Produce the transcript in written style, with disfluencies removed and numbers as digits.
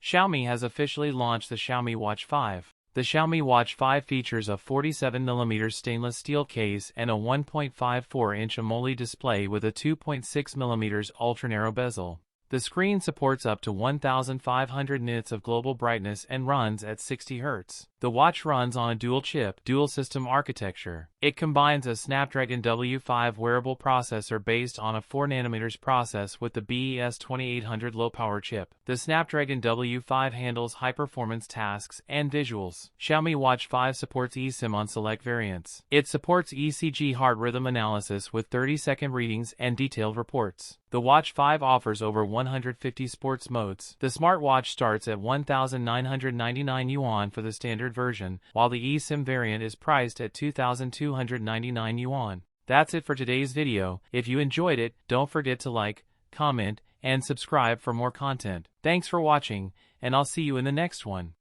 Xiaomi has officially launched the Xiaomi Watch 5. The Xiaomi Watch 5 features a 47mm stainless steel case and a 1.54-inch AMOLED display with a 2.6mm ultra-narrow bezel. The screen supports up to 1,500 nits of global brightness and runs at 60 Hz. The watch runs on a dual-chip, dual-system architecture. It combines a Snapdragon W5 wearable processor based on a 4nm process with the BES 2800 low-power chip. The Snapdragon W5 handles high-performance tasks and visuals. Xiaomi Watch 5 supports eSIM on select variants. It supports ECG heart rhythm analysis with 30-second readings and detailed reports. The Watch 5 offers over 150 sports modes. The smartwatch starts at 1,999 yuan for the standard version, while the eSIM variant is priced at 2,299 yuan. That's it for today's video. If you enjoyed it, don't forget to like, comment, and subscribe for more content. Thanks for watching, and I'll see you in the next one.